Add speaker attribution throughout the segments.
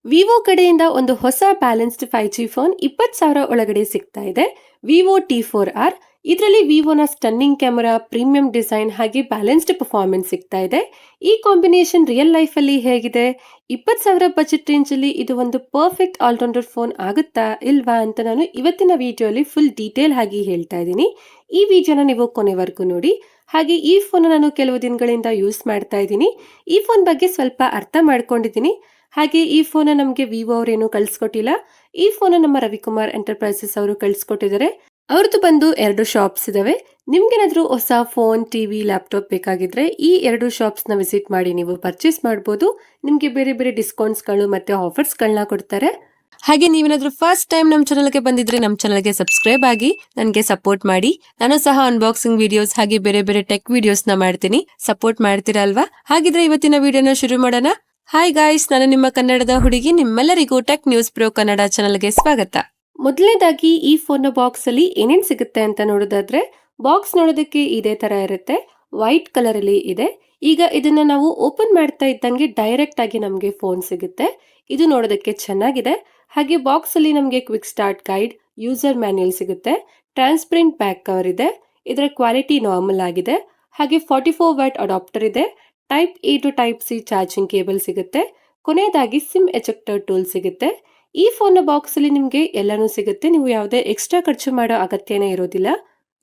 Speaker 1: Vivo ಕಡೆಯಿಂದ ಒಂದು ಹೊಸ ಬ್ಯಾಲೆನ್ಸ್ಡ್ 5G ಫೋನ್ 20,000 ಒಳಗಡೆ ಸಿಗ್ತಾ ಇದೆ. Vivo T4R. ಇದರಲ್ಲಿ ವಿವೋನ ಸ್ಟನ್ನಿಂಗ್ ಕ್ಯಾಮೆರಾ, ಪ್ರೀಮಿಯಂ ಡಿಸೈನ್ ಹಾಗೆ ಬ್ಯಾಲೆನ್ಸ್ಡ್ ಪರ್ಫಾರ್ಮೆನ್ಸ್ ಸಿಗ್ತಾ ಇದೆ. ಈ ಕಾಂಬಿನೇಷನ್ ರಿಯಲ್ ಲೈಫ್ ಅಲ್ಲಿ ಹೇಗಿದೆ? 20,000 ಬಜೆಟ್ ರೇಂಜ್ ಅಲ್ಲಿ ಇದು ಒಂದು ಪರ್ಫೆಕ್ಟ್ ಆಲ್ರೌಂಡರ್ ಫೋನ್ ಆಗುತ್ತಾ ಇಲ್ವಾ ಅಂತ ನಾನು ಇವತ್ತಿನ ವಿಡಿಯೋಲಿ ಫುಲ್ ಡೀಟೇಲ್ ಆಗಿ ಹೇಳ್ತಾ ಇದ್ದೀನಿ. ಈ ವಿಡಿಯೋನ ನೀವು ಕೊನೆವರೆಗೂ ನೋಡಿ. ಹಾಗೆ ಈ ಫೋನ್ ನಾನು ಕೆಲವು ದಿನಗಳಿಂದ ಯೂಸ್ ಮಾಡ್ತಾ ಇದ್ದೀನಿ. ಈ ಫೋನ್ ಬಗ್ಗೆ ಸ್ವಲ್ಪ ಅರ್ಥ ಮಾಡ್ಕೊಂಡಿದ್ದೀನಿ. ಹಾಗೆ ಈ ಫೋನ್ ನಮಗೆ ವಿವೋ ಅವರೇನು ಕಳಿಸ್ಕೊಟ್ಟಿಲ್ಲ. ಈ ಫೋನ್ ನಮ್ಮ ರವಿಕುಮಾರ್ ಎಂಟರ್ಪ್ರೈಸಸ್ ಅವರು ಕಳಿಸ್ಕೊಟ್ಟಿದ್ದಾರೆ. ಅವ್ರದ್ದು ಬಂದು 2 ಶಾಪ್ಸ್ ಇದಾವೆ. ನಿಮ್ಗೇನಾದ್ರೂ ಹೊಸ ಫೋನ್, ಟಿವಿ, ಲ್ಯಾಪ್ಟಾಪ್ ಬೇಕಾಗಿದ್ರೆ ಈ 2 ಶಾಪ್ಸ್ ನ ವಿಸಿಟ್ ಮಾಡಿ ನೀವು ಪರ್ಚೇಸ್ ಮಾಡಬಹುದು. ನಿಮ್ಗೆ ಬೇರೆ ಬೇರೆ ಡಿಸ್ಕೌಂಟ್ಸ್ಗಳು ಮತ್ತೆ ಆಫರ್ಸ್ಗಳನ್ನ ಕೊಡ್ತಾರೆ. ಹಾಗೆ ನೀವೇನಾದ್ರೂ ಫಸ್ಟ್ ಟೈಮ್ ನಮ್ಮ ಚಾನಲ್ಗೆ ಬಂದಿದ್ರೆ ನಮ್ಮ ಚಾನಲ್ಗೆ ಸಬ್ಸ್ಕ್ರೈಬ್ ಆಗಿ ನನಗೆ ಸಪೋರ್ಟ್ ಮಾಡಿ. ನಾನು ಸಹ ಅನ್ಬಾಕ್ಸಿಂಗ್ ವಿಡಿಯೋಸ್ ಹಾಗೆ ಬೇರೆ ಬೇರೆ ಟೆಕ್ ವಿಡಿಯೋಸ್ ನ ಮಾಡ್ತೀನಿ. ಸಪೋರ್ಟ್ ಮಾಡ್ತೀರಾ ಅಲ್ವಾ? ಹಾಗಿದ್ರೆ ಇವತ್ತಿನ ವಿಡಿಯೋನ ಶುರು ಮಾಡೋಣ. ಹಾಯ್ ಗಾಯ್ಸ್, ನಾನು ನಿಮ್ಮ ಕನ್ನಡದ ಹುಡುಗಿ. ನಿಮ್ಮೆಲ್ಲರಿಗೂ ಟೆಕ್ ನ್ಯೂಸ್ ಪ್ರೋ ಕನ್ನಡ ಚಾನಲ್ಗೆ ಸ್ವಾಗತ. ಮೊದಲನೇದಾಗಿ ಈ ಫೋನ್ ಬಾಕ್ಸ್ ಅಲ್ಲಿ ಏನೇನ್ ಸಿಗುತ್ತೆ ಅಂತ ನೋಡೋದಾದ್ರೆ, ಬಾಕ್ಸ್ ನೋಡೋದಕ್ಕೆ ಇದೇ ತರ ಇರುತ್ತೆ. ವೈಟ್ ಕಲರ್ ಅಲ್ಲಿ ಇದೆ. ಈಗ ಇದನ್ನ ನಾವು ಓಪನ್ ಮಾಡ್ತಾ ಇದ್ದಂಗೆ ಡೈರೆಕ್ಟ್ ಆಗಿ ನಮಗೆ ಫೋನ್ ಸಿಗುತ್ತೆ. ಇದು ನೋಡೋದಕ್ಕೆ ಚೆನ್ನಾಗಿದೆ. ಹಾಗೆ ಬಾಕ್ಸ್ ಅಲ್ಲಿ ನಮಗೆ quick start guide, user manual ಸಿಗುತ್ತೆ. ಟ್ರಾನ್ಸ್ಪರೆಂಟ್ ಬ್ಯಾಕ್ ಕವರ್ ಇದೆ. ಇದರ ಕ್ವಾಲಿಟಿ ನಾರ್ಮಲ್ ಆಗಿದೆ. ಹಾಗೆ 44 ವಾಟ್ ಅಡಾಪ್ಟರ್ ಇದೆ. Type A to type C charging cable ಸಿಗುತ್ತೆ. ಕೊನೆಯದಾಗಿ ಸಿಮ್ ಎಜೆಕ್ಟರ್ ಟೂಲ್ ಸಿಗುತ್ತೆ. ಈ ಫೋನ್ ಬಾಕ್ಸ್ ಅಲ್ಲಿ ನಿಮಗೆ ಎಲ್ಲಾನು ಸಿಗುತ್ತೆ. ನೀವು ಯಾವುದೇ ಎಕ್ಸ್ಟ್ರಾ ಖರ್ಚು ಮಾಡೋ ಅಗತ್ಯನೇ ಇರೋದಿಲ್ಲ.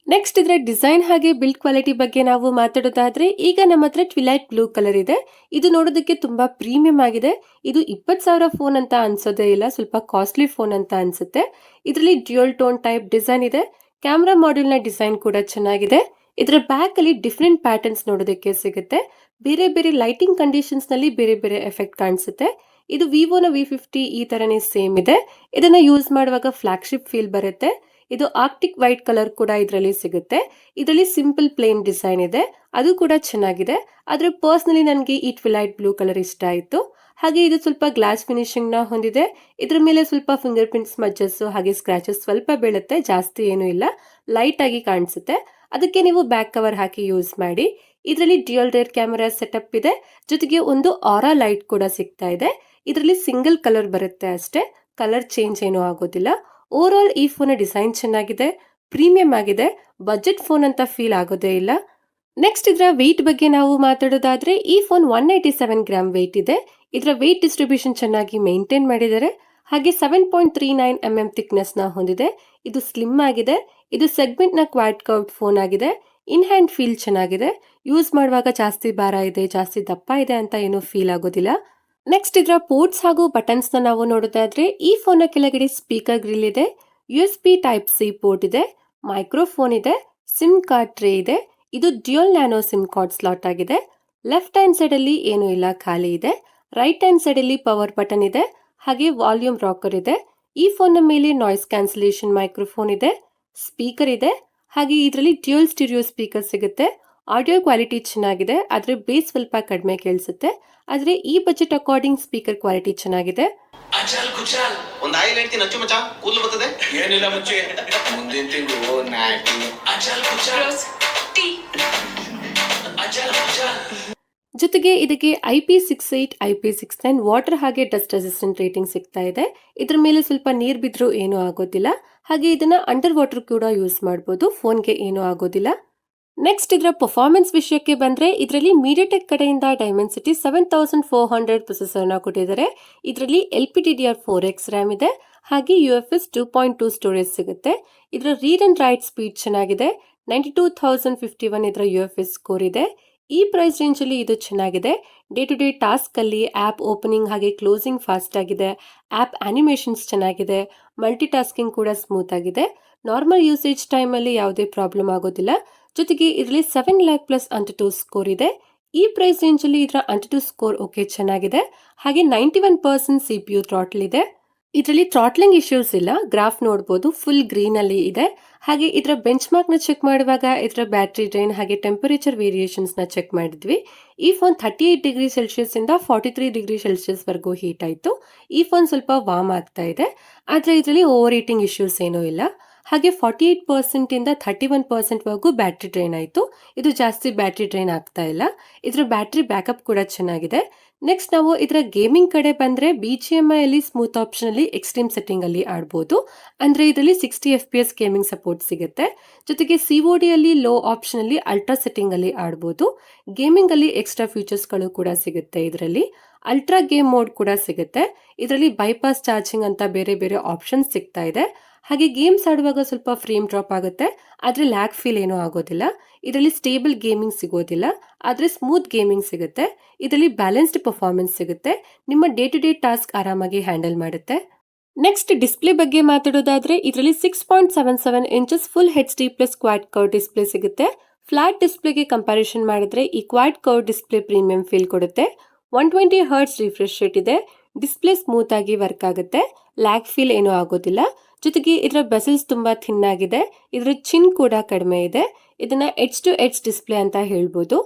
Speaker 1: ನೆಕ್ಸ್ಟ್ ಇದ್ರೆ ಡಿಸೈನ್ ಹಾಗೆ ಬಿಲ್ಡ್ ಕ್ವಾಲಿಟಿ ಬಗ್ಗೆ ನಾವು ಮಾತಾಡೋದಾದ್ರೆ, ಈಗ ನಮ್ಮ ಹತ್ರ ಟ್ವಿಲೈಟ್ ಬ್ಲೂ ಕಲರ್ ಇದೆ. ಇದು ನೋಡೋದಕ್ಕೆ ತುಂಬಾ ಪ್ರೀಮಿಯಂ ಆಗಿದೆ. ಇದು 20,000 ಫೋನ್ ಅಂತ ಅನ್ಸೋದೇ ಇಲ್ಲ, ಸ್ವಲ್ಪ ಕಾಸ್ಟ್ಲಿ ಫೋನ್ ಅಂತ ಅನ್ಸುತ್ತೆ. ಇದರಲ್ಲಿ ಡ್ಯೂಯಲ್ ಟೋನ್ ಟೈಪ್ ಡಿಸೈನ್ ಇದೆ. ಕ್ಯಾಮ್ರಾ ಮಾಡ್ಯೂಲ್ ನ ಡಿಸೈನ್ ಕೂಡ ಚೆನ್ನಾಗಿದೆ. ಇದರ ಬ್ಯಾಕ್ ಅಲ್ಲಿ ಡಿಫ್ರೆಂಟ್ ಪ್ಯಾಟರ್ನ್ಸ್ ನೋಡೋದಕ್ಕೆ ಸಿಗುತ್ತೆ. ಬೇರೆ ಬೇರೆ ಲೈಟಿಂಗ್ ಕಂಡೀಷನ್ಸ್ ನಲ್ಲಿ ಬೇರೆ ಬೇರೆ ಎಫೆಕ್ಟ್ ಕಾಣಿಸುತ್ತೆ. ಇದು ವಿವೋನ V50 ಈ ತರನೇ ಸೇಮ್ ಇದೆ. ಇದನ್ನ ಯೂಸ್ ಮಾಡುವಾಗ ಫ್ಲಾಗ್ಶಿಪ್ ಫೀಲ್ ಬರುತ್ತೆ. ಇದು ಆರ್ಕ್ಟಿಕ್ ವೈಟ್ ಕಲರ್ ಕೂಡ ಇದರಲ್ಲಿ ಸಿಗುತ್ತೆ. ಇದರಲ್ಲಿ ಸಿಂಪಲ್ ಪ್ಲೇನ್ ಡಿಸೈನ್ ಇದೆ, ಅದು ಕೂಡ ಚೆನ್ನಾಗಿದೆ. ಆದ್ರೆ ಪರ್ಸನಲಿ ನನಗೆ ಈ ಟ್ವಿಲೈಟ್ ಬ್ಲೂ ಕಲರ್ ಇಷ್ಟ ಆಯಿತು. ಹಾಗೆ ಇದು ಸ್ವಲ್ಪ ಗ್ಲಾಸ್ ಫಿನಿಶಿಂಗ್ ನ ಹೊಂದಿದೆ. ಇದ್ರ ಮೇಲೆ ಸ್ವಲ್ಪ ಫಿಂಗರ್ ಪ್ರಿಂಟ್ ಸ್ಮಜ್ಜಸ್ ಹಾಗೆ ಸ್ಕ್ರಾಚಸ್ ಸ್ವಲ್ಪ ಬೀಳುತ್ತೆ, ಜಾಸ್ತಿ ಏನು ಇಲ್ಲ, ಲೈಟ್ ಆಗಿ ಕಾಣಿಸುತ್ತೆ. ಅದಕ್ಕೆ ನೀವು ಬ್ಯಾಕ್ ಕವರ್ ಹಾಕಿ ಯೂಸ್ ಮಾಡಿ. ಇದರಲ್ಲಿ ಡ್ಯೂಯಲ್ ರೇರ್ ಕ್ಯಾಮೆರಾ ಸೆಟಪ್ ಇದೆ. ಜೊತೆಗೆ ಒಂದು ಆರಾ ಲೈಟ್ ಕೂಡ ಸಿಗ್ತಾ ಇದೆ. ಇದರಲ್ಲಿ ಸಿಂಗಲ್ ಕಲರ್ ಬರುತ್ತೆ ಅಷ್ಟೇ, ಕಲರ್ ಚೇಂಜ್ ಏನೂ ಆಗೋದಿಲ್ಲ. ಓವರ್ ಆಲ್ ಈ ಫೋನ್ ಡಿಸೈನ್ ಚೆನ್ನಾಗಿದೆ, ಪ್ರೀಮಿಯಂ ಆಗಿದೆ, ಬಜೆಟ್ ಫೋನ್ ಅಂತ ಫೀಲ್ ಆಗೋದೇ ಇಲ್ಲ. ನೆಕ್ಸ್ಟ್ ಇದರ ವೆಯ್ಟ್ ಬಗ್ಗೆ ನಾವು ಮಾತಾಡೋದಾದ್ರೆ, ಈ ಫೋನ್ 187 ಗ್ರಾಮ್ ವೆಯ್ಟ್ ಇದೆ. ಇದರ ವೆಯ್ಟ್ ಡಿಸ್ಟ್ರಿಬ್ಯೂಷನ್ ಚೆನ್ನಾಗಿ ಮೇಂಟೈನ್ ಮಾಡಿದ್ದಾರೆ. ಹಾಗೆ 7.39 mm ಥಿಕ್ನೆಸ್ ನ ಹೊಂದಿದೆ. ಇದು ಸ್ಲಿಮ್ ಆಗಿದೆ. ಇದು ಸೆಗ್ಮೆಂಟ್ ನ ಕ್ವಾಡ್ ಕರ್ವ್ಡ್ ಫೋನ್ ಆಗಿದೆ. ಇನ್ ಹ್ಯಾಂಡ್ ಫೀಲ್ ಚೆನ್ನಾಗಿದೆ. ಯೂಸ್ ಮಾಡುವಾಗ ಜಾಸ್ತಿ ಭಾರ ಇದೆ, ಜಾಸ್ತಿ ದಪ್ಪ ಇದೆ ಅಂತ ಏನೂ ಫೀಲ್ ಆಗೋದಿಲ್ಲ. ನೆಕ್ಸ್ಟ್ ಇದರ ಪೋರ್ಟ್ಸ್ ಹಾಗೂ ಬಟನ್ಸ್ ನ ನಾವು ನೋಡೋದಾದ್ರೆ, ಈ ಫೋನ್ ನ ಕೆಳಗಡೆ ಸ್ಪೀಕರ್ ಗ್ರಿಲ್ ಇದೆ, USB ಟೈಪ್ ಸಿ ಪೋರ್ಟ್ ಇದೆ, ಮೈಕ್ರೋಫೋನ್ ಇದೆ, ಸಿಮ್ ಕಾರ್ಡ್ ಟ್ರೇ ಇದೆ. ಇದು dual nano SIM card slot ಆಗಿದೆ. ಲೆಫ್ಟ್ ಹ್ಯಾಂಡ್ ಸೈಡ್ ಅಲ್ಲಿ ಏನೂ ಇಲ್ಲ, ಖಾಲಿ ಇದೆ. ರೈಟ್ ಹ್ಯಾಂಡ್ ಸೈಡ್ ಅಲ್ಲಿ ಪವರ್ ಬಟನ್ ಇದೆ. ಹಾಗೆ ವಾಲ್ಯೂಮ್ ರಾಕರ್ ಇದೆ. ಈ ಫೋನ್ ನ ಮೇಲೆ ನಾಯ್ಸ್ ಕ್ಯಾನ್ಸಲೇಷನ್ ಮೈಕ್ರೋಫೋನ್ ಇದೆ, ಸ್ಪೀಕರ್ ಇದೆ. ಹಾಗೆ ಇದರಲ್ಲಿ ಡ್ಯೂಯಲ್ ಸ್ಟೀರಿಯೋ ಸ್ಪೀಕರ್ ಸಿಗುತ್ತೆ. ಆಡಿಯೋ ಕ್ವಾಲಿಟಿ ಚೆನ್ನಾಗಿದೆ, ಆದ್ರೆ ಬೇಸ್ ಸ್ವಲ್ಪ ಕಡಿಮೆ ಕೇಳಿಸುತ್ತೆ. ಆದ್ರೆ ಈ ಬಜೆಟ್ ಅಕಾರ್ಡಿಂಗ್ ಸ್ಪೀಕರ್ ಕ್ವಾಲಿಟಿ ಚೆನ್ನಾಗಿದೆ.
Speaker 2: ಅಚಲ್ ಕುಚಲ್ ಒಂದು ಆಯಿಲ್ ಹೇಳ್ತೀನಿ, ಅಚ್ಚು ಮಚ್ಚ ಕೂದಲು ಬರ್ತದೆ. ಏನಿಲ್ಲ ಮುಚ್ಚೆ, ಮುಂದಿನ ತಿಂಗಳು ನಾಟಿ ಅಚಲ್ ಕುಚಲ್ ಟೀ ಅಚಲ್ ಕುಚಲ್.
Speaker 1: ಜೊತೆಗೆ ಇದಕ್ಕೆ IP68, IP69 ವಾಟರ್ ಹಾಗೆ ಡಸ್ಟ್ ರೆಸಿಸ್ಟೆಂಟ್ ರೇಟಿಂಗ್ ಸಿಗ್ತಾ ಇದೆ. ಇದ್ರ ಮೇಲೆ ಸ್ವಲ್ಪ ನೀರ್ ಬಿದ್ರೂ ಏನೂ ಆಗೋದಿಲ್ಲ. ಹಾಗೆ ಇದನ್ನ ಅಂಡರ್ ವಾಟರ್ ಕೂಡ ಯೂಸ್ ಮಾಡಬಹುದು, ಫೋನ್ಗೆ ಏನೂ ಆಗೋದಿಲ್ಲ. ನೆಕ್ಸ್ಟ್ ಇದರ ಪರ್ಫಾರ್ಮೆನ್ಸ್ ವಿಷಯಕ್ಕೆ ಬಂದ್ರೆ, ಇದರಲ್ಲಿ ಮೀಡಿಯಾಟೆಕ್ ಕಡೆಯಿಂದ ಡೈಮೆನ್ಸಿಟಿ 7400 ಪ್ರೊಸೆಸರ್ ನ ಕೊಟ್ಟಿದ್ದಾರೆ. ಇದರಲ್ಲಿ LPDDR4X ರ್ಯಾಮ್ ಇದೆ. ಹಾಗೆ UFS 2.2 ಸ್ಟೋರೇಜ್ ಸಿಗುತ್ತೆ. ಇದರ ರೀಡ್ ಅಂಡ್ ರೈಟ್ ಸ್ಪೀಡ್ ಚೆನ್ನಾಗಿದೆ. 92,051 ಇದರ UFS ಸ್ಕೋರ್ ಇದೆ. ಈ ಪ್ರೈಸ್ ರೇಂಜ್ ಅಲ್ಲಿ ಇದು ಚೆನ್ನಾಗಿದೆ. ಡೇ ಟು ಡೇ ಟಾಸ್ಕ್ ಅಲ್ಲಿ ಆಪ್ ಓಪನಿಂಗ್ ಹಾಗೆ ಕ್ಲೋಸಿಂಗ್ ಫಾಸ್ಟ್ ಆಗಿದೆ. ಆಪ್ ಅನಿಮೇಷನ್ಸ್ ಚೆನ್ನಾಗಿದೆ. ಮಲ್ಟಿ ಟಾಸ್ಕಿಂಗ್ ಕೂಡ ಸ್ಮೂತ್ ಆಗಿದೆ. ನಾರ್ಮಲ್ ಯೂಸೇಜ್ ಟೈಮ್ ಅಲ್ಲಿ ಯಾವುದೇ ಪ್ರಾಬ್ಲಮ್ ಆಗೋದಿಲ್ಲ. ಜೊತೆಗೆ ಇದರಲ್ಲಿ 7 lakh ಪ್ಲಸ್ AnTuTu ಸ್ಕೋರ್ ಇದೆ. ಈ ಪ್ರೈಸ್ ರೇಂಜ್ ಅಲ್ಲಿ ಇದರ AnTuTu ಸ್ಕೋರ್ ಓಕೆ ಚೆನ್ನಾಗಿದೆ. ಹಾಗೆ 91% CPU ಥ್ರಾಟಲ್ ಇದೆ. ಇದರಲ್ಲಿ ಥ್ರಾಟ್ಲಿಂಗ್ ಇಶ್ಯೂಸ್ ಇಲ್ಲ. ಗ್ರಾಫ್ ನೋಡಬಹುದು, ಫುಲ್ ಗ್ರೀನ್ ಅಲ್ಲಿ ಇದೆ. ಹಾಗೆ ಇದರ ಬೆಂಚ್ ಮಾರ್ಕ್ ನ ಚೆಕ್ ಮಾಡುವಾಗ ಇದರ ಬ್ಯಾಟರಿ ಡ್ರೈನ್ ಹಾಗೆ ಟೆಂಪರೇಚರ್ ವೇರಿಯೇಷನ್ಸ್ ನ ಚೆಕ್ ಮಾಡಿದ್ವಿ. ಈ ಫೋನ್ 38 ಡಿಗ್ರಿ ಸೆಲ್ಸಿಯಸ್ ಇಂದ 43 ಡಿಗ್ರಿ ಸೆಲ್ಸಿಯಸ್ ವರೆಗೂ ಹೀಟ್ ಆಯಿತು. ಈ ಫೋನ್ ಸ್ವಲ್ಪ ವಾರ್ಮ್ ಆಗ್ತಾ ಇದೆ. ಆದ್ರೆ ಇದರಲ್ಲಿ ಓವರ್ ಹೀಟಿಂಗ್ ಇಶ್ಯೂಸ್ ಏನೂ ಇಲ್ಲ. ಹಾಗೆ 48% ಇಂದ 31% ವರೆಗೂ ಬ್ಯಾಟರಿ ಡ್ರೈನ್ ಆಯಿತು. ಇದು ಜಾಸ್ತಿ ಬ್ಯಾಟರಿ ಡ್ರೈನ್ ಆಗ್ತಾ ಇಲ್ಲ. ಇದರ ಬ್ಯಾಟರಿ ಬ್ಯಾಕಪ್ ಕೂಡ ಚೆನ್ನಾಗಿದೆ. ನೆಕ್ಸ್ಟ್ ನಾವು ಇದರ ಗೇಮಿಂಗ್ ಕಡೆ ಬಂದ್ರೆ BGMI ಅಲ್ಲಿ ಸ್ಮೂತ್ ಆಪ್ಷನ್ ಅಲ್ಲಿ ಎಕ್ಸ್ಟ್ರೀಮ್ ಸೆಟ್ಟಿಂಗ್ ಅಲ್ಲಿ ಆಡಬಹುದು. ಅಂದ್ರೆ ಇದರಲ್ಲಿ 60 FPS ಗೇಮಿಂಗ್ ಸಪೋರ್ಟ್ ಸಿಗುತ್ತೆ. ಜೊತೆಗೆ COD ಅಲ್ಲಿ ಲೋ ಆಪ್ಷನ್ ಅಲ್ಲಿ ಅಲ್ಟ್ರಾ ಸೆಟ್ಟಿಂಗ್ ಅಲ್ಲಿ ಆಡಬಹುದು. ಗೇಮಿಂಗ್ ಅಲ್ಲಿ ಎಕ್ಸ್ಟ್ರಾ ಫೀಚರ್ಸ್ ಗಳು ಕೂಡ ಸಿಗುತ್ತೆ. ಇದರಲ್ಲಿ ಅಲ್ಟ್ರಾ ಗೇಮ್ ಮೋಡ್ ಕೂಡ ಸಿಗುತ್ತೆ. ಇದರಲ್ಲಿ ಬೈಪಾಸ್ ಚಾರ್ಜಿಂಗ್ ಅಂತ ಬೇರೆ ಬೇರೆ ಆಪ್ಷನ್ಸ್ ಸಿಗ್ತಾ ಇದೆ. ಹಾಗೆ ಗೇಮ್ಸ್ ಆಡುವಾಗ ಸ್ವಲ್ಪ ಫ್ರೇಮ್ ಡ್ರಾಪ್ ಆಗುತ್ತೆ, ಆದ್ರೆ ಲ್ಯಾಗ್ ಫೀಲ್ ಏನೂ ಆಗೋದಿಲ್ಲ. ಇದರಲ್ಲಿ ಸ್ಟೇಬಲ್ ಗೇಮಿಂಗ್ ಸಿಗೋದಿಲ್ಲ, ಆದ್ರೆ ಸ್ಮೂತ್ ಗೇಮಿಂಗ್ ಸಿಗುತ್ತೆ. ಇದರಲ್ಲಿ ಬ್ಯಾಲೆನ್ಸ್ಡ್ ಪರ್ಫಾರ್ಮೆನ್ಸ್ ಸಿಗುತ್ತೆ. ನಿಮ್ಮ ಡೇ ಟು ಡೇ ಟಾಸ್ಕ್ ಆರಾಮಾಗಿ ಹ್ಯಾಂಡಲ್ ಮಾಡುತ್ತೆ. ನೆಕ್ಸ್ಟ್ ಡಿಸ್ಪ್ಲೇ ಬಗ್ಗೆ ಮಾತಾಡೋದಾದ್ರೆ ಇದರಲ್ಲಿ 6.77 inches full HD plus Quad curve display ಸಿಗುತ್ತೆ. ಫ್ಲಾಟ್ ಡಿಸ್ಪ್ಲೇಗೆ ಕಂಪ್ಯಾರಿಸನ್ ಮಾಡಿದ್ರೆ ಈ Quad curve display premium feel ಕೊಡುತ್ತೆ. 120 ಹರ್ಟ್ಸ್ ರಿಫ್ರೆಶ್ ರೇಟ್ ಇದೆ. ಡಿಸ್ಪ್ಲೇ ಸ್ಮೂತ್ ಆಗಿ ವರ್ಕ್ ಆಗುತ್ತೆ, ಲ್ಯಾಗ್ ಫೀಲ್ ಏನೂ ಆಗೋದಿಲ್ಲ. ಜೊತೆಗೆ ಇದರ ಬೆಸಲ್ಸ್ ತುಂಬಾ ಥಿನ್ ಆಗಿದೆ. ಇದರ ಚಿನ್ ಕೂಡ ಕಡಿಮೆ ಇದೆ. ಇದನ್ನ ಎಡ್ಜ್ ಟು ಎಡ್ಜ್ ಡಿಸ್ಪ್ಲೇ ಅಂತ ಹೇಳ್ಬೋದು.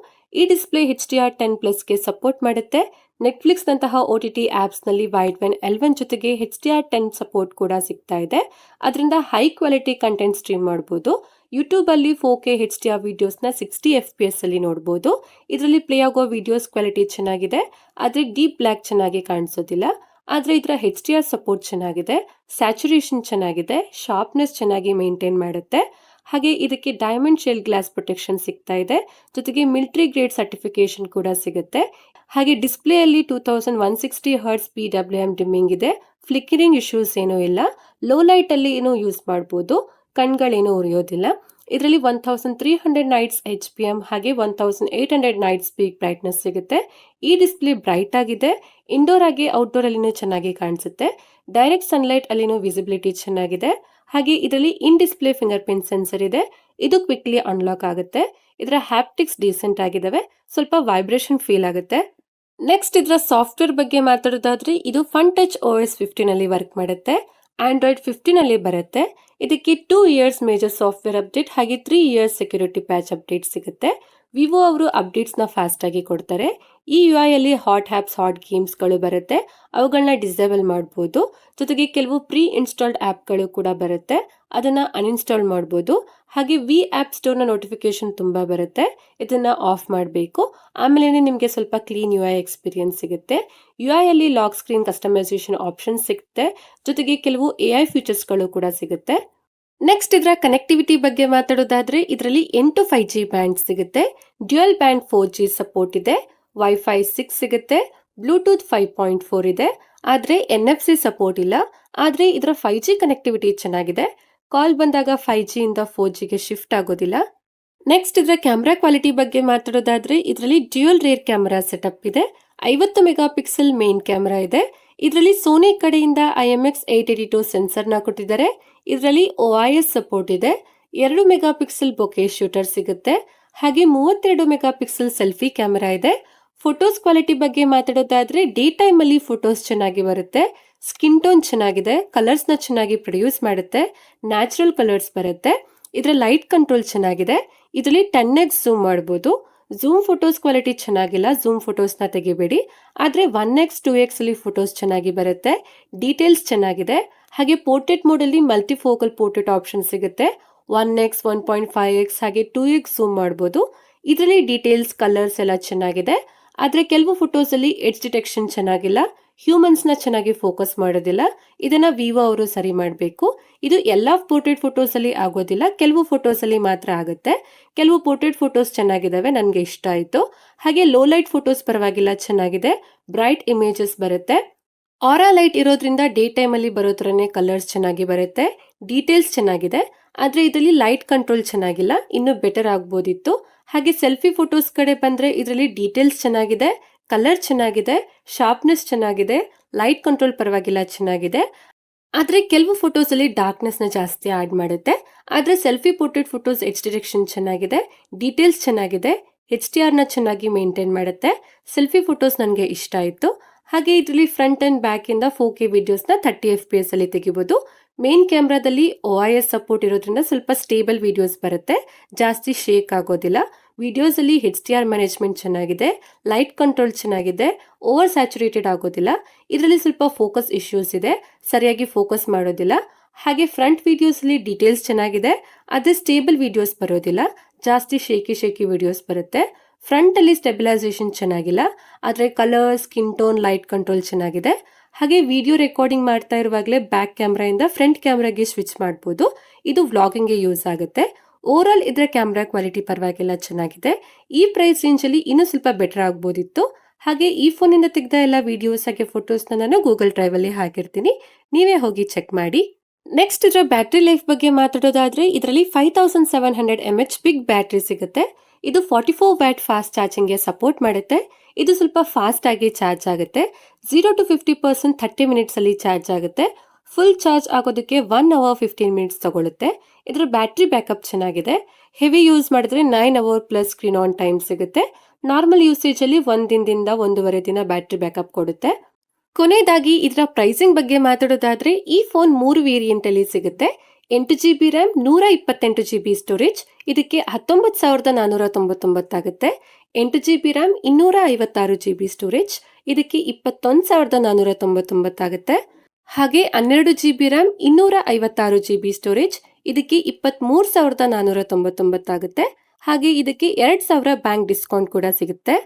Speaker 1: ಈ ಡಿಸ್ಪ್ಲೇ HDR10+ ಗೆ ಸಪೋರ್ಟ್ ಮಾಡುತ್ತೆ. ನೆಟ್ಫ್ಲಿಕ್ಸ್ ನಂತಹ OTT ಆಪ್ಸ್ ನಲ್ಲಿ Widevine L1 ಜೊತೆಗೆ HDR10 ಸಪೋರ್ಟ್ ಕೂಡ ಸಿಗ್ತಾ ಇದೆ. ಅದರಿಂದ ಹೈ ಕ್ವಾಲಿಟಿ ಕಂಟೆಂಟ್ ಸ್ಟ್ರೀಮ್ ಮಾಡಬಹುದು. ಯೂಟ್ಯೂಬ್ ಅಲ್ಲಿ 4K HDR ವಿಡಿಯೋಸ್ ನ 60 FPS ಅಲ್ಲಿ ನೋಡಬಹುದು. ಇದರಲ್ಲಿ ಪ್ಲೇ ಆಗೋ ವಿಡಿಯೋಸ್ ಕ್ವಾಲಿಟಿ ಚೆನ್ನಾಗಿದೆ, ಆದ್ರೆ ಡೀಪ್ ಬ್ಲ್ಯಾಕ್ ಚೆನ್ನಾಗಿ ಕಾಣಿಸೋದಿಲ್ಲ. ಆದ್ರೆ ಇದರ HDR ಸಪೋರ್ಟ್ ಚೆನ್ನಾಗಿದೆ, ಸ್ಯಾಚುರೇಷನ್ ಚೆನ್ನಾಗಿದೆ, ಶಾರ್ಪ್ನೆಸ್ ಚೆನ್ನಾಗಿ ಮೇಂಟೈನ್ ಮಾಡುತ್ತೆ. ಹಾಗೆ ಇದಕ್ಕೆ ಡೈಮಂಡ್ ಶೆಲ್ ಗ್ಲಾಸ್ ಪ್ರೊಟೆಕ್ಷನ್ ಸಿಗ್ತಾ ಇದೆ. ಜೊತೆಗೆ ಮಿಲಿಟರಿ ಗ್ರೇಡ್ ಸರ್ಟಿಫಿಕೇಶನ್ ಕೂಡ ಸಿಗುತ್ತೆ. ಹಾಗೆ ಡಿಸ್ಪ್ಲೇ ಅಲ್ಲಿ 2160 ಹರ್ಟ್ಸ್ PWM ಡಿಮ್ಮಿಂಗ್ ಇದೆ. ಫ್ಲಿಕ್ಕರಿಂಗ್ ಇಶ್ಯೂಸ್ ಏನೂ ಇಲ್ಲ. ಲೋ ಲೈಟ್ ಅಲ್ಲಿ ಏನೋ ಯೂಸ್ ಮಾಡಬಹುದು, ಕಣ್ಗಳೇನೂ ಉರಿಯೋದಿಲ್ಲ. ಇದರಲ್ಲಿ 1300 ನೈಟ್ಸ್ HPM ಹಾಗೆ 1800 ನೈಟ್ಸ್ ಪೀಕ್ ಬ್ರೈಟ್ನೆಸ್ ಸಿಗುತ್ತೆ. ಈ ಡಿಸ್ಪ್ಲೇ ಬ್ರೈಟ್ ಆಗಿದೆ. ಇಂಡೋರ್ ಆಗಿ ಔಟ್ಡೋರ್ ಅಲ್ಲಿನೂ ಚೆನ್ನಾಗಿ ಕಾಣಿಸುತ್ತೆ. ಡೈರೆಕ್ಟ್ ಸನ್ಲೈಟ್ ಅಲ್ಲಿನೂ ವಿಸಿಬಿಲಿಟಿ ಚೆನ್ನಾಗಿದೆ. ಹಾಗೆ ಇದರಲ್ಲಿ ಇನ್ ಡಿಸ್ಪ್ಲೇ ಫಿಂಗರ್ ಪ್ರಿಂಟ್ ಸೆನ್ಸರ್ ಇದೆ. ಇದು ಕ್ವಿಕ್ಲಿ ಅನ್ಲಾಕ್ ಆಗುತ್ತೆ. ಇದರ ಹ್ಯಾಪ್ಟಿಕ್ಸ್ ಡೀಸೆಂಟ್ ಆಗಿದಾವೆ, ಸ್ವಲ್ಪ ವೈಬ್ರೇಷನ್ ಫೀಲ್ ಆಗುತ್ತೆ. ನೆಕ್ಸ್ಟ್ ಇದರ ಸಾಫ್ಟ್ವೇರ್ ಬಗ್ಗೆ ಮಾತಾಡೋದಾದ್ರೆ ಇದು ಫನ್ ಟಚ್ OS 15 ಅಲ್ಲಿ ವರ್ಕ್ ಮಾಡುತ್ತೆ. Android 15 ಅಲ್ಲಿ ಬರುತ್ತೆ. ಇದಕ್ಕೆ 2 ಇಯರ್ಸ್ ಮೇಜರ್ ಸಾಫ್ಟ್ವೇರ್ ಅಪ್ಡೇಟ್ ಹಾಗೆ 3 ಇಯರ್ಸ್ ಸೆಕ್ಯೂರಿಟಿ ಪ್ಯಾಚ್ ಅಪ್ಡೇಟ್ ಸಿಗುತ್ತೆ. ವಿವೋ ಅವರು ಅಪ್ಡೇಟ್ಸ್ ನ ಫಾಸ್ಟ್ ಆಗಿ ಕೊಡ್ತಾರೆ. ಈ UI ಅಲ್ಲಿ ಹಾಟ್ ಆಪ್ಸ್, ಹಾಟ್ ಗೇಮ್ಸ್ ಗಳು ಬರುತ್ತೆ. ಅವುಗಳನ್ನ ಡಿಸೇಬಲ್ ಮಾಡಬಹುದು. ಜೊತೆಗೆ ಕೆಲವು ಪ್ರೀ ಇನ್ಸ್ಟಾಲ್ಡ್ ಆಪ್ ಗಳು ಕೂಡ ಬರುತ್ತೆ, ಅದನ್ನ ಅನ್ಇನ್ಸ್ಟಾಲ್ ಮಾಡಬಹುದು. ಹಾಗೆ ಆಪ್ ಸ್ಟೋರ್ ನ ನೋಟಿಫಿಕೇಶನ್ ತುಂಬಾ ಬರುತ್ತೆ, ಇದನ್ನ ಆಫ್ ಮಾಡಬೇಕು. ಆಮೇಲೆ ನಿಮಗೆ ಸ್ವಲ್ಪ ಕ್ಲೀನ್ UI ಎಕ್ಸ್ಪೀರಿಯನ್ಸ್ ಸಿಗುತ್ತೆ. UI ಅಲ್ಲಿ ಲಾಕ್ ಸ್ಕ್ರೀನ್ ಕಸ್ಟಮೈಸೇಷನ್ ಆಪ್ಷನ್ ಸಿಗುತ್ತೆ. ಜೊತೆಗೆ ಕೆಲವು AI ಫೀಚರ್ಸ್ ಗಳು ಕೂಡ ಸಿಗುತ್ತೆ. ನೆಕ್ಸ್ಟ್ ಇದರ ಕನೆಕ್ಟಿವಿಟಿ ಬಗ್ಗೆ ಮಾತಾಡೋದಾದ್ರೆ ಇದರಲ್ಲಿ 8 5G ಬ್ಯಾಂಡ್ ಸಿಗುತ್ತೆ. ಡ್ಯುಯಲ್ ಬ್ಯಾಂಡ್ 4G ಸಪೋರ್ಟ್ ಇದೆ. Wi-Fi 6 ಸಿಗುತ್ತೆ. ಬ್ಲೂಟೂತ್ 5.4 ಇದೆ. ಆದ್ರೆ NFC ಸಪೋರ್ಟ್ ಇಲ್ಲ. ಆದ್ರೆ ಇದರ 5G ಕನೆಕ್ಟಿವಿಟಿ ಚೆನ್ನಾಗಿದೆ. ಕಾಲ್ ಬಂದಾಗ 5G ಇಂದ 4G ಗೆ ಶಿಫ್ಟ್ ಆಗೋದಿಲ್ಲ. ನೆಕ್ಸ್ಟ್ ಇದರ ಕ್ಯಾಮೆರಾ ಕ್ವಾಲಿಟಿ ಬಗ್ಗೆ ಮಾತಾಡೋದಾದ್ರೆ ಇದರಲ್ಲಿ ಡ್ಯುಯಲ್ ರೇರ್ ಕ್ಯಾಮೆರಾ ಸೆಟಪ್ ಇದೆ. 50 ಮೆಗಾ ಪಿಕ್ಸೆಲ್ ಮೇನ್ ಕ್ಯಾಮೆರಾ ಇದೆ. ಇದರಲ್ಲಿ ಸೋನಿ ಕಡೆಯಿಂದ IMX882 ಸೆನ್ಸರ್ ನ ಕೊಟ್ಟಿದ್ದಾರೆ. ಇದರಲ್ಲಿ OIS ಸಪೋರ್ಟ್ ಇದೆ. 2 ಮೆಗಾ ಪಿಕ್ಸೆಲ್ ಬೊಕೆ ಶೂಟರ್ ಸಿಗುತ್ತೆ. ಹಾಗೆ 32 ಮೆಗಾ ಪಿಕ್ಸೆಲ್ ಸೆಲ್ಫಿ ಕ್ಯಾಮೆರಾ ಇದೆ. ಫೋಟೋಸ್ ಕ್ವಾಲಿಟಿ ಬಗ್ಗೆ ಮಾತಾಡೋದಾದ್ರೆ ಡೇ ಟೈಮ್ ಅಲ್ಲಿ ಫೋಟೋಸ್ ಚೆನ್ನಾಗಿ ಬರುತ್ತೆ. ಸ್ಕಿನ್ ಟೋನ್ ಚೆನ್ನಾಗಿದೆ, ಕಲರ್ಸ್ ನ ಚೆನ್ನಾಗಿ ಪ್ರೊಡ್ಯೂಸ್ ಮಾಡುತ್ತೆ, ನ್ಯಾಚುರಲ್ ಕಲರ್ಸ್ ಬರುತ್ತೆ. ಇದರ ಲೈಟ್ ಕಂಟ್ರೋಲ್ ಚೆನ್ನಾಗಿದೆ. ಇದರಲ್ಲಿ 10x ಝೂಮ್ ಮಾಡಬಹುದು. ಝೂಮ್ ಫೋಟೋಸ್ ಕ್ವಾಲಿಟಿ ಚೆನ್ನಾಗಿಲ್ಲ, ಝೂಮ್ ಫೋಟೋಸ್ ನ ತೆಗಿಬೇಡಿ. ಆದ್ರೆ 1x 2x ಅಲ್ಲಿ ಫೋಟೋಸ್ ಚೆನ್ನಾಗಿ ಬರುತ್ತೆ. ಡೀಟೇಲ್ಸ್ ಚೆನ್ನಾಗಿದೆ. ಹಾಗೆ ಪೋರ್ಟ್ರೇಟ್ ಮೋಡ್ ಅಲ್ಲಿ ಮಲ್ಟಿಫೋಕಲ್ ಪೋರ್ಟ್ರೇಟ್ ಆಪ್ಷನ್ ಸಿಗುತ್ತೆ. 1x 1.5x ಹಾಗೆ 2x ಝೂಮ್ ಮಾಡಬಹುದು. ಇದರಲ್ಲಿ ಡೀಟೇಲ್ಸ್, ಕಲರ್ಸ್ ಎಲ್ಲ ಚೆನ್ನಾಗಿದೆ. ಆದ್ರೆ ಕೆಲವು ಫೋಟೋಸ್ ಅಲ್ಲಿ ಎಡ್ಜ್ ಡಿಟೆಕ್ಷನ್ ಚೆನ್ನಾಗಿಲ್ಲ, ಹ್ಯೂಮನ್ಸ್ ನ ಚೆನ್ನಾಗಿ ಫೋಕಸ್ ಮಾಡೋದಿಲ್ಲ. ಇದನ್ನ ವಿವೋ ಅವರು ಸರಿ ಮಾಡಬೇಕು. ಇದು ಎಲ್ಲಾ ಪೋರ್ಟ್ರೇಟ್ ಫೋಟೋಸ್ ಅಲ್ಲಿ ಆಗೋದಿಲ್ಲ, ಕೆಲವು ಫೋಟೋಸ್ ಅಲ್ಲಿ ಮಾತ್ರ ಆಗುತ್ತೆ. ಕೆಲವು ಪೋರ್ಟ್ರೇಟ್ ಫೋಟೋಸ್ ಚೆನ್ನಾಗಿದಾವೆ, ನನ್ಗೆ ಇಷ್ಟ ಆಯ್ತು. ಹಾಗೆ ಲೋ ಲೈಟ್ ಫೋಟೋಸ್ ಪರವಾಗಿಲ್ಲ, ಚೆನ್ನಾಗಿದೆ. ಬ್ರೈಟ್ ಇಮೇಜಸ್ ಬರುತ್ತೆ. ಆರಾ ಲೈಟ್ ಇರೋದ್ರಿಂದ ಡೇ ಟೈಮ್ ಅಲ್ಲಿ ಬರೋ ತರನೇ ಕಲರ್ಸ್ ಚೆನ್ನಾಗಿ ಬರುತ್ತೆ. ಡೀಟೇಲ್ಸ್ ಚೆನ್ನಾಗಿದೆ. ಆದ್ರೆ ಇದರಲ್ಲಿ ಲೈಟ್ ಕಂಟ್ರೋಲ್ ಚೆನ್ನಾಗಿಲ್ಲ, ಇನ್ನು ಬೆಟರ್ ಆಗ್ಬೋದಿತ್ತು. ಹಾಗೆ ಸೆಲ್ಫಿ ಫೋಟೋಸ್ ಕಡೆ ಬಂದ್ರೆ ಇದರಲ್ಲಿ ಡೀಟೇಲ್ಸ್ ಚೆನ್ನಾಗಿದೆ, ಕಲರ್ ಚೆನ್ನಾಗಿದೆ, ಶಾರ್ಪ್ನೆಸ್ ಚೆನ್ನಾಗಿದೆ, ಲೈಟ್ ಕಂಟ್ರೋಲ್ ಪರವಾಗಿಲ್ಲ, ಚೆನ್ನಾಗಿದೆ. ಆದ್ರೆ ಕೆಲವು ಫೋಟೋಸ್ ಅಲ್ಲಿ ಡಾರ್ಕ್ನೆಸ್ ನ ಜಾಸ್ತಿ ಆಡ್ ಮಾಡುತ್ತೆ. ಆದ್ರೆ selfie portrait photos edge direction ಚೆನ್ನಾಗಿದೆ, ಡೀಟೇಲ್ಸ್ ಚೆನ್ನಾಗಿದೆ, HDR ನ ಚೆನ್ನಾಗಿ ಮೇಂಟೈನ್ ಮಾಡುತ್ತೆ. ಸೆಲ್ಫಿ ಫೋಟೋಸ್ ನನಗೆ ಇಷ್ಟ ಆಯ್ತು. ಹಾಗೆ ಇದರಲ್ಲಿ ಫ್ರಂಟ್ ಅಂಡ್ ಬ್ಯಾಕ್ ಇಂದ 4K ವಿಡಿಯೋಸ್ ನ 30 FPS ಅಲ್ಲಿ ತೆಗಿಬಹುದು. ಮೇನ್ ಕ್ಯಾಮ್ರಾದಲ್ಲಿ OIS ಸಪೋರ್ಟ್ ಇರೋದ್ರಿಂದ ಸ್ವಲ್ಪ ಸ್ಟೇಬಲ್ ವಿಡಿಯೋಸ್ ಬರುತ್ತೆ, ಜಾಸ್ತಿ ಶೇಕ್ ಆಗೋದಿಲ್ಲ. ವಿಡಿಯೋಸ್ ಅಲ್ಲಿ HDR ಮ್ಯಾನೇಜ್ಮೆಂಟ್ ಚೆನ್ನಾಗಿದೆ, ಲೈಟ್ ಕಂಟ್ರೋಲ್ ಚೆನ್ನಾಗಿದೆ, ಓವರ್ ಸ್ಯಾಚುರೇಟೆಡ್ ಆಗೋದಿಲ್ಲ. ಇದರಲ್ಲಿ ಸ್ವಲ್ಪ ಫೋಕಸ್ ಇಶ್ಯೂಸ್ ಇದೆ, ಸರಿಯಾಗಿ ಫೋಕಸ್ ಮಾಡೋದಿಲ್ಲ. ಹಾಗೆ ಫ್ರಂಟ್ ವಿಡಿಯೋಸ್ ಅಲ್ಲಿ ಡೀಟೇಲ್ಸ್ ಚೆನ್ನಾಗಿದೆ, ಅದೇ ಸ್ಟೇಬಲ್ ವಿಡಿಯೋಸ್ ಬರೋದಿಲ್ಲ, ಜಾಸ್ತಿ ಶೇಕಿ ವಿಡಿಯೋಸ್ ಬರುತ್ತೆ. ಫ್ರಂಟ್ ಅಲ್ಲಿ ಸ್ಟೆಬಿಲೈಸೇಷನ್ ಚೆನ್ನಾಗಿಲ್ಲ, ಆದ್ರೆ colour, skin tone, light control ಚೆನ್ನಾಗಿದೆ. ಹಾಗೆ ವಿಡಿಯೋ ರೆಕಾರ್ಡಿಂಗ್ ಮಾಡ್ತಾ ಇರುವಾಗಲೇ ಬ್ಯಾಕ್ ಕ್ಯಾಮ್ರಾಯಿಂದ ಫ್ರಂಟ್ ಕ್ಯಾಮ್ರಾಗೆ ಸ್ವಿಚ್ ಮಾಡಬಹುದು. ಇದು ವ್ಲಾಗಿಂಗ್ಗೆ ಯೂಸ್ ಆಗುತ್ತೆ. ಓವರ್ ಆಲ್ ಇದರ ಕ್ಯಾಮ್ರಾ ಕ್ವಾಲಿಟಿ ಪರವಾಗಿಲ್ಲ, ಚೆನ್ನಾಗಿದೆ. ಈ ಪ್ರೈಸ್ ರೇಂಜ್ ಅಲ್ಲಿ ಇನ್ನೂ ಸ್ವಲ್ಪ ಬೆಟರ್ ಆಗ್ಬೋದಿತ್ತು. ಹಾಗೆ ಈ ಫೋನ್ ಇಂದ ತೆಗೆದ ಎಲ್ಲ ವಿಡಿಯೋಸ್ ಹಾಗೆ ಫೋಟೋಸ್ ನಾನು ಗೂಗಲ್ ಡ್ರೈವ್ ಅಲ್ಲಿ ಹಾಕಿರ್ತೀನಿ, ನೀವೇ ಹೋಗಿ ಚೆಕ್ ಮಾಡಿ. ನೆಕ್ಸ್ಟ್ ಇದರ ಬ್ಯಾಟರಿ ಲೈಫ್ ಬಗ್ಗೆ ಮಾತಾಡೋದಾದ್ರೆ ಇದರಲ್ಲಿ 5700 mAh ಬಿಗ್ ಬ್ಯಾಟರಿ ಸಿಗುತ್ತೆ. ಇದು 44 ವ್ಯಾಟ್ ಫಾಸ್ಟ್ ಚಾರ್ಜಿಂಗ್ ಗೆ ಸಪೋರ್ಟ್ ಮಾಡುತ್ತೆ. ಇದು ಸ್ವಲ್ಪ ಫಾಸ್ಟ್ ಆಗಿ ಚಾರ್ಜ್ ಆಗುತ್ತೆ. 0 to 50% 30 ಮಿನಿಟ್ಸ್ ಅಲ್ಲಿ ಚಾರ್ಜ್ ಆಗುತ್ತೆ. ಫುಲ್ ಚಾರ್ಜ್ ಆಗೋದಕ್ಕೆ 1 hour 15 ಮಿನಿಟ್ಸ್ ತಗೊಳುತ್ತೆ. ಇದರ ಬ್ಯಾಟರಿ ಬ್ಯಾಕಪ್ ಚೆನ್ನಾಗಿದೆ. ಹೆವಿ ಯೂಸ್ ಮಾಡಿದ್ರೆ 9 hour plus screen on time ಸಿಗುತ್ತೆ. ನಾರ್ಮಲ್ ಯೂಸೇಜ್ ಅಲ್ಲಿ 1 ದಿನದಿಂದ 1.5 ದಿನ ಬ್ಯಾಟರಿ ಬ್ಯಾಕಪ್ ಕೊಡುತ್ತೆ. ಕೊನೆಯದಾಗಿ ಇದರ ಪ್ರೈಸಿಂಗ್ ಬಗ್ಗೆ ಮಾತಾಡೋದಾದ್ರೆ ಈ ಫೋನ್ 3 ವೇರಿಯಂಟ್ ಅಲ್ಲಿ ಸಿಗುತ್ತೆ. 8GB RAM, 128GB storage. ಇದಕ್ಕೆ 19,499 ಆಗುತ್ತೆ. 8GB RAM, 256GB storage. ಇದಕ್ಕೆ 21,499 ಆಗುತ್ತೆ. ಹಾಗೆ 12GB ರ್ಯಾಮ್, 256GB ಸ್ಟೋರೇಜ್. ಇದಕ್ಕೆ 23,499 ಆಗುತ್ತೆ. ಹಾಗೆ ಇದಕ್ಕೆ 2,000 ಬ್ಯಾಂಕ್ ಡಿಸ್ಕೌಂಟ್ ಕೂಡ ಸಿಗುತ್ತೆ.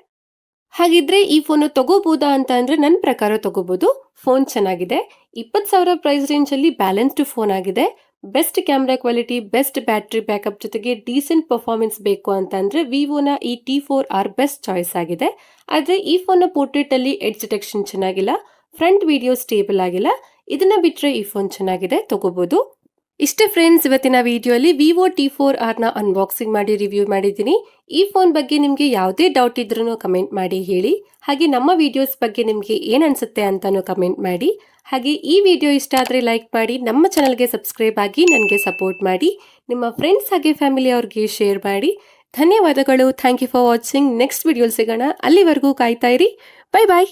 Speaker 1: ಹಾಗಿದ್ರೆ ಈ ಫೋನ್ ತಗೋಬಹುದಾ ಅಂತ ಅಂದ್ರೆ ನನ್ನ ಪ್ರಕಾರ ತಗೋಬಹುದು. ಫೋನ್ ಚೆನ್ನಾಗಿದೆ. 20,000 ಪ್ರೈಸ್ ರೇಂಜ್ ಅಲ್ಲಿ ಬ್ಯಾಲೆನ್ಸ್ಡ್ ಫೋನ್ ಆಗಿದೆ. Best camera quality, best battery backup ಜೊತೆಗೆ ಡೀಸೆಂಟ್ ಪರ್ಫಾರ್ಮೆನ್ಸ್ ಬೇಕು ಅಂತ ಅಂದ್ರೆ ವಿವೋನ ಈ T4R ಬೆಸ್ಟ್ ಚಾಯ್ಸ್ ಆಗಿದೆ. ಆದ್ರೆ ಈ ಫೋನ್ ಪೋರ್ಟ್ರೇಟ್ ಅಲ್ಲಿ ಎಡ್ಜ್ ಡಿಟೆಕ್ಷನ್ ಚೆನ್ನಾಗಿಲ್ಲ, ಫ್ರಂಟ್ ವಿಡಿಯೋ ಸ್ಟೇಬಲ್ ಆಗಿಲ್ಲ. ಇದನ್ನ ಬಿಟ್ರೆ ಈ ಫೋನ್ ಚೆನ್ನಾಗಿದೆ, ತಗೋಬಹುದು. ಇಷ್ಟೇ ಫ್ರೆಂಡ್ಸ್, ಇವತ್ತಿನ ವಿಡಿಯೋಲಿ ವಿವೋ T4R ನ ಅನ್ಬಾಕ್ಸಿಂಗ್ ಮಾಡಿ ರಿವ್ಯೂ ಮಾಡಿದ್ದೀನಿ. ಈ ಫೋನ್ ಬಗ್ಗೆ ನಿಮಗೆ ಯಾವುದೇ ಡೌಟ್ ಇದ್ರೂ ಕಮೆಂಟ್ ಮಾಡಿ ಹೇಳಿ. ಹಾಗೆ ನಮ್ಮ ವಿಡಿಯೋಸ್ ಬಗ್ಗೆ ನಿಮಗೆ ಏನ್ ಅನ್ಸುತ್ತೆ ಅಂತಾನು ಕಮೆಂಟ್ ಮಾಡಿ. ಹಾಗೆ ಈ ವಿಡಿಯೋ ಇಷ್ಟ ಆದ್ರೆ ಲೈಕ್ ಮಾಡಿ, ನಮ್ಮ ಚಾನಲ್ಗೆ ಸಬ್ಸ್ಕ್ರೈಬ್ ಆಗಿ ನನಗೆ ಸಪೋರ್ಟ್ ಮಾಡಿ. ನಿಮ್ಮ ಫ್ರೆಂಡ್ಸ್ ಹಾಗೆ ಫ್ಯಾಮಿಲಿ ಅವ್ರಿಗೆ ಶೇರ್ ಮಾಡಿ. ಧನ್ಯವಾದಗಳು. Thank you for watching. Next video ಸಿಗೋಣ. ಅಲ್ಲಿವರೆಗೂ ಕಾಯ್ತಾ ಇರಿ. ಬೈ ಬಾಯ್.